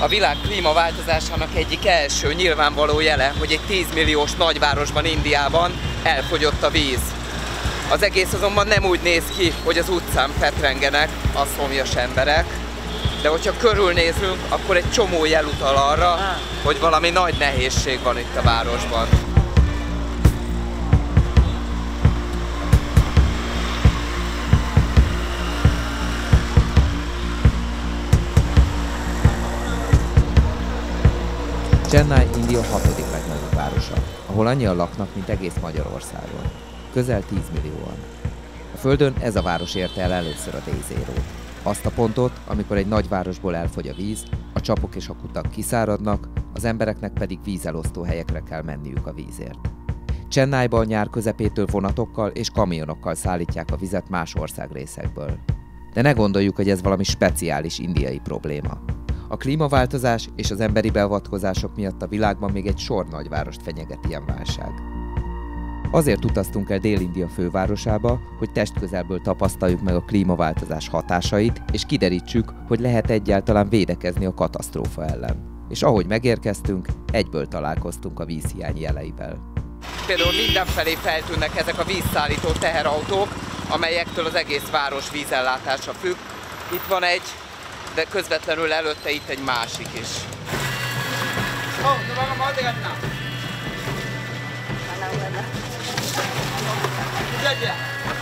A világ klímaváltozásának egyik első nyilvánvaló jele, hogy egy 10 milliós nagyvárosban, Indiában elfogyott a víz. Az egész azonban nem úgy néz ki, hogy az utcán petrengenek a szomjas emberek, de hogyha körülnézünk, akkor egy csomó jel utal arra, hogy valami nagy nehézség van itt a városban. Chennai India 6. legnagyobb városa, ahol annyian laknak, mint egész Magyarországon. Közel 10 millióan. A Földön ez a város érte el először a Day-Zero-t. Azt a pontot, amikor egy nagyvárosból elfogy a víz, a csapok és a kutak kiszáradnak, az embereknek pedig vízelosztó helyekre kell menniük a vízért. Chennaiban nyár közepétől vonatokkal és kamionokkal szállítják a vizet más országrészekből. De ne gondoljuk, hogy ez valami speciális indiai probléma. A klímaváltozás és az emberi beavatkozások miatt a világban még egy sor nagyvárost fenyeget ilyen válság. Azért utaztunk el Dél-India fővárosába, hogy testközelből tapasztaljuk meg a klímaváltozás hatásait, és kiderítsük, hogy lehet egyáltalán védekezni a katasztrófa ellen. És ahogy megérkeztünk, egyből találkoztunk a vízhiány jeleivel. Például mindenfelé feltűnnek ezek a vízszállító teherautók, amelyektől az egész város vízellátása függ. Itt van egy, de közvetlenül előtte itt egy másik is.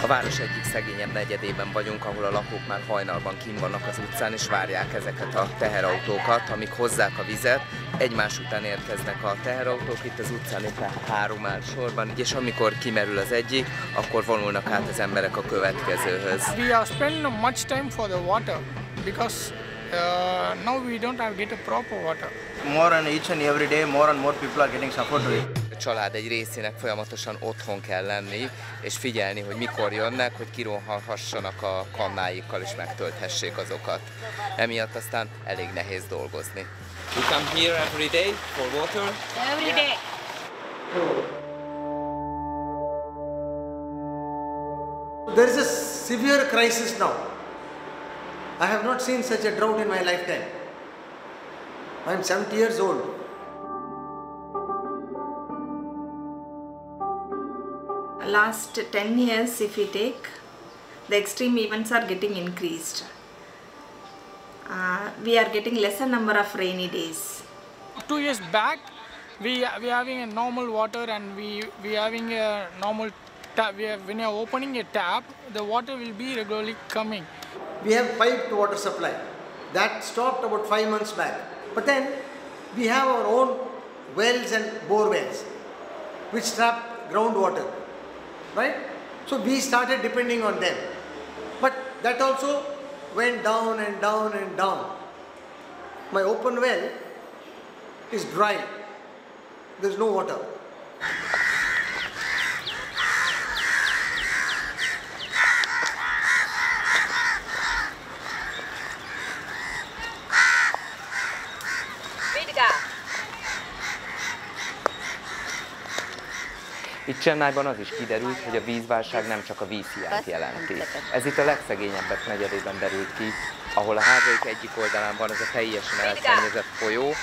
A város egyik szegényebb negyedében vagyunk, ahol a lakók már hajnalban kint vannak az utcán, és várják ezeket a teherautókat, amik hozzák a vizet. Egymás után érkeznek a teherautók, itt az utcán éppen 3 áll sorban, és amikor kimerül az egyik, akkor vonulnak át az emberek a következőhöz. We are spending much time for the water because now we don't have get a proper water. More and each and every day, more and more people are getting suffered to it. A család egy részének folyamatosan otthon kell lenni, és figyelni, hogy mikor jönnek, hogy kirohanhassanak a kannáikkal, és megtölthessék azokat. Emiatt aztán elég nehéz dolgozni. You come here every day for water? Every day. There is a severe crisis now. I have not seen such a drought in my lifetime. I am 70 years old. Last 10 years, if we take, the extreme events are getting increased. We are getting lesser number of rainy days. 2 years back, we are having a normal water and we having a normal tap. When you are opening a tap, the water will be regularly coming. We have piped water supply. That stopped about 5 months back. But then we have our own wells and bore wells which trap groundwater, right? So we started depending on them. But that also went down and down and down. My open well is dry. There is no water. Itt Chennaiban az is kiderült, hogy a vízválság nem csak a vízhiányt jelenti. Ez itt a legszegényebbek negyedében derült ki, ahol a házaik egyik oldalán van ez a teljesen elszennyezett folyó,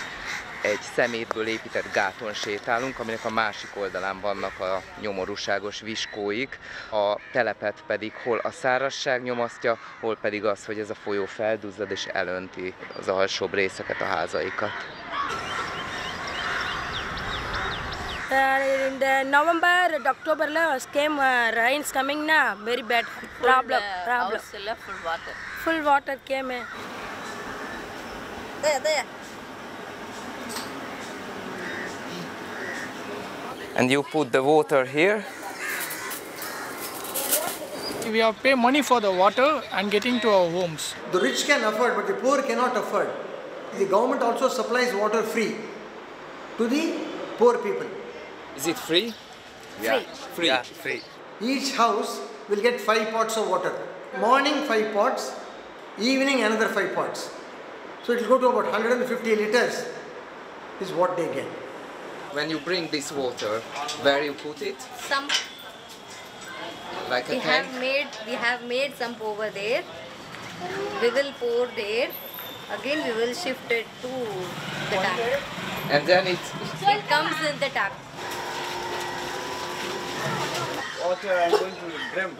egy szemétből épített gáton sétálunk, aminek a másik oldalán vannak a nyomorúságos viskóik, a telepet pedig hol a szárazság nyomasztja, hol pedig az, hogy ez a folyó felduzzad és elönti az alsóbb részeket, a házaikat. In the November and October came rains coming na very bad problem. Full water. Full water came. There. And you put the water here? We have pay money for the water and getting to our homes. The rich can afford, but the poor cannot afford. The government also supplies water free to the poor people. Is it free? Yeah. Free. Yeah, free. Each house will get 5 pots of water. Morning 5 pots, evening another 5 pots. So it will go to about 150 liters is what they get. When you bring this water, where you put it? Some Like a we have made some over there. We will pour there Again we will shift it to the tap. And then It comes in the tap. Water I'm going to drum.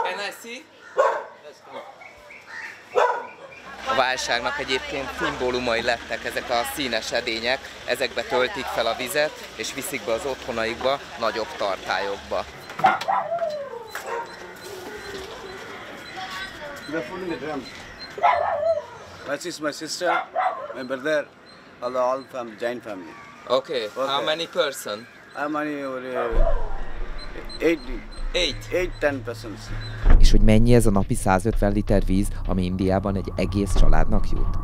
Can I see? A válságnak egyébként szimbólumai lettek ezek a színes edények, ezekbe töltik fel a vizet, és viszik be az otthonaikba, nagyobb tartályokba. The food in the drum. That is my sister, my brother, all family, giant family. Okay. How many person? How many? 8-10 persons. És hogy mennyi ez a napi 150 liter víz, ami Indiában egy egész családnak jut?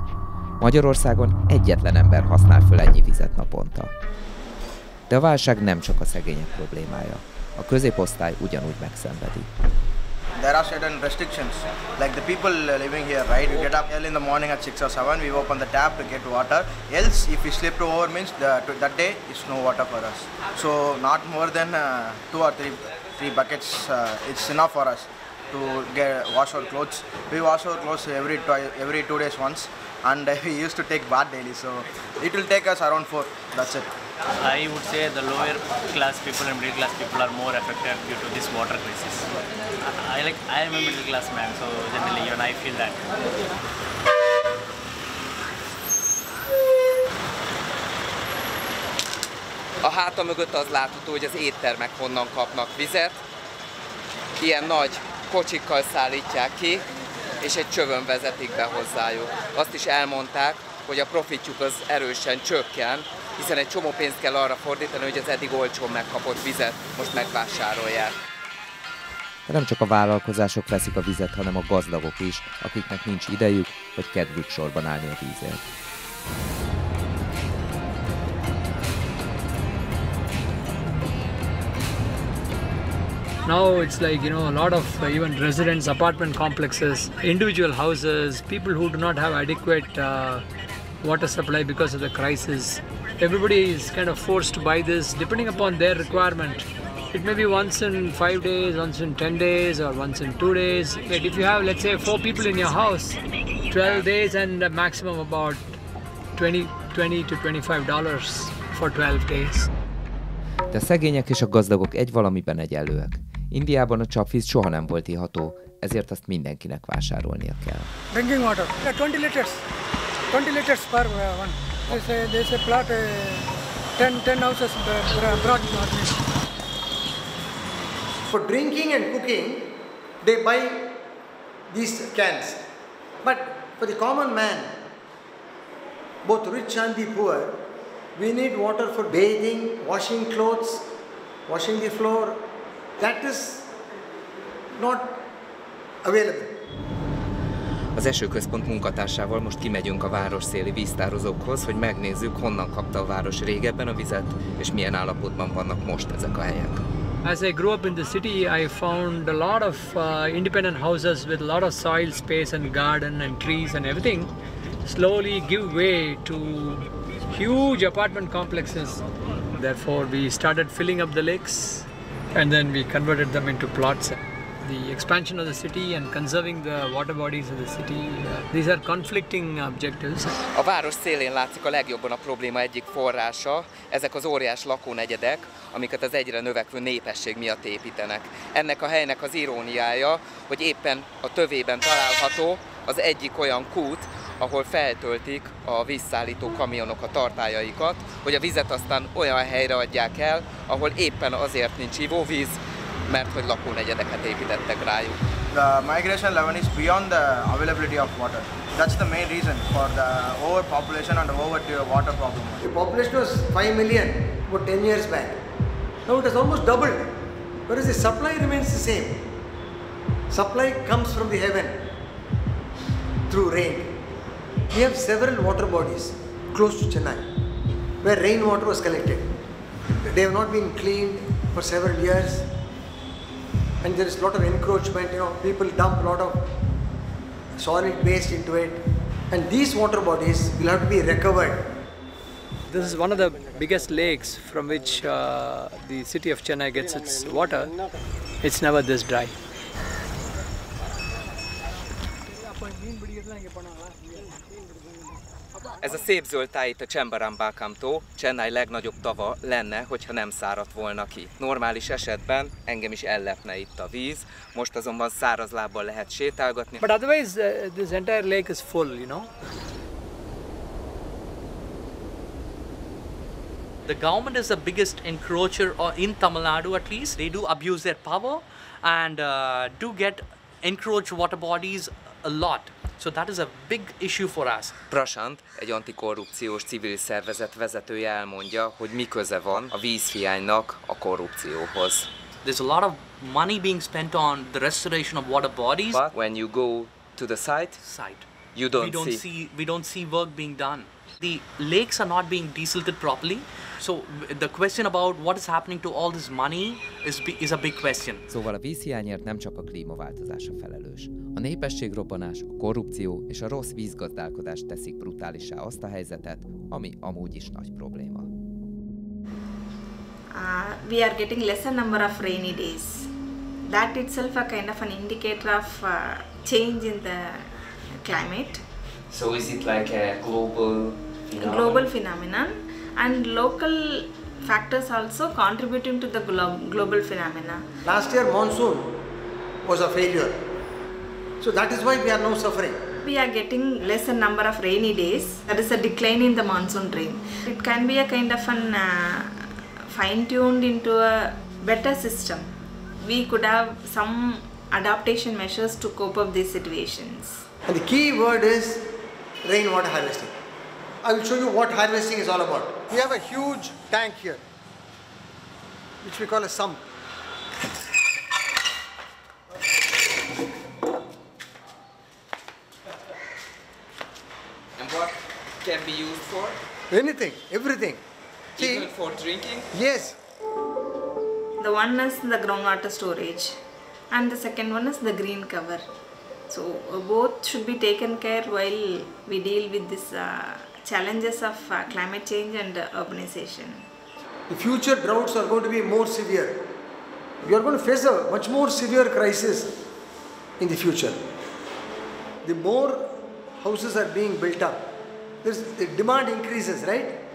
Magyarországon egyetlen ember használ föl ennyi vizet naponta. De a válság nem csak a szegények problémája. A középosztály ugyanúgy megszenvedi. There are certain restrictions, like the people living here, right? You get up early in the morning at 6 or 7, we open the tap to get water. Else, if we slip over, means that day is no water for us. So not more than 2 or 3 buckets, it's enough for us to wash our clothes. We wash our clothes every 2 days once, and we used to take bath daily. So it will take us around 4. That's it. I would say the lower class people and middle class people are more affected due to this water crisis. I am a middle class man, so generally even I feel that. A háta mögött az látható, hogy az éttermek honnan kapnak vizet. Ilyen nagy kocsikkal szállítják ki, és egy csövön vezetik be hozzájuk. Azt is elmondták, hogy a profitjuk az erősen csökken, hiszen egy csomó pénzt kell arra fordítani, hogy az eddig olcsón megkapott vizet most megvásárolják. De nem csak a vállalkozások veszik a vizet, hanem a gazdagok is, akiknek nincs idejük vagy kedvük sorban állni a vízért. Now it's like, you know, a lot of even residence apartment complexes, individual houses, people who do not have adequate water supply because of the crisis. Everybody is kind of forced to buy this depending upon their requirement. It may be once in 5 days, once in 10 days, or once in 2 days. Like if you have, let's say, 4 people in your house, 12 days and a maximum about $20 to $25 for 12 days. De a szegények és a gazdagok egy valamiben egyenlőek. Indiában a csapvíz soha nem volt iható, ezért azt mindenkinek vásárolnia kell. Drinking water, 20 liters. 20 liters per one. There's a plot, 10 houses brought. For drinking and cooking, they buy these cans. But for the common man, both rich and the poor, we need water for bathing, washing clothes, washing the floor. That is not available. Az Esőközpont munkatársával most kimegyünk a városszéli víztározókhoz, hogy megnézzük, honnan kapta a város régebben a vizet, és milyen állapotban vannak most ezek a helyek. As I grew up in the city, I found a lot of independent houses with a lot of soil space and garden and trees and everything slowly give way to huge apartment complexes. Therefore, we started filling up the lakes and then we converted them into plots. The expansion of the city and conserving the water bodies of the city, these are conflicting objectives. A város szélén látszik a legjobban a probléma egyik forrása, ezek az óriás lakónegyedek, amiket az egyre növekvő népesség miatt építenek. Ennek a helynek az iróniája, hogy éppen a tövében található az egyik olyan kút, ahol feltöltik a vízszállító kamionok a tartályaikat, hogy a vizet aztán olyan helyre adják el, ahol éppen azért nincs ivóvíz, mert hogy lakónegyedeket építettek rájuk. The migration level is beyond the availability of water. That's the main reason for the overpopulation and the water problem. The population was 5 million about 10 years back. Now it has almost doubled, whereas the supply remains the same. Supply comes from the heaven through rain. We have several water bodies close to Chennai where rainwater was collected. They have not been cleaned for several years. And there is a lot of encroachment, people dump a lot of solid waste into it. And these water bodies will have to be recovered. This is one of the biggest lakes from which the city of Chennai gets its water. It's never this dry. Ez a szép zöld táj itt a Chembarambakam-tó, Chennai legnagyobb tava lenne, hogyha nem száradt volna ki. Normális esetben engem is ellepne itt a víz, most azonban száraz lábbal lehet sétálgatni. But otherwise this entire lake is full, you know. The government is the biggest encroacher in Tamil Nadu, at least. They do abuse their power and do get encroach water bodies a lot. So that is a big issue for us. Prashant, egy antikorrupciós civil szervezet vezetője elmondja, hogy mi köze van a vízhiánynak a korrupcióhoz. There's a lot of money being spent on the restoration of water bodies. But when you go to the site, you we don't see work being done. The lakes are not being desilted properly. So the question about what is happening to all this money is a big question. Szóval a vízhiányért nem csak a klímaváltozás a felelős. A népességrobbanás, a korrupció és a rossz vízgazdálkodás teszik brutálissá azt a helyzetet, ami amúgy is nagy probléma. We are getting lesser number of rainy days. That itself a kind of an indicator of change in the climate. So is it like a global phenomenon? Global phenomenon, and local factors also contributing to the global phenomena. Last year monsoon was a failure. So that is why we are now suffering. We are getting lesser number of rainy days. There is a decline in the monsoon rain. It can be a kind of an fine-tuned into a better system. We could have some adaptation measures to cope up these situations. And the key word is rainwater harvesting. I will show you what harvesting is all about. We have a huge tank here, which we call a sump. And what can be used for? Anything, everything. Even for drinking? Yes. The one is the groundwater storage, and the second one is the green cover. So both should be taken care while we deal with these challenges of climate change and urbanization. The future droughts are going to be more severe. We are going to face a much more severe crisis in the future. The more houses are being built up, the demand increases, right?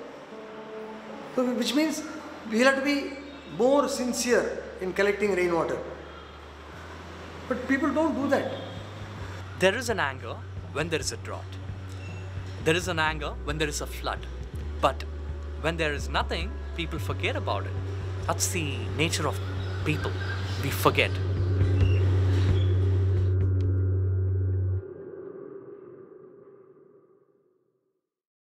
So which means we will have to be more sincere in collecting rainwater. But people don't do that. There is an anger when there is a drought. There is an anger when there is a flood. But when there is nothing, people forget about it. That's the nature of people. We forget.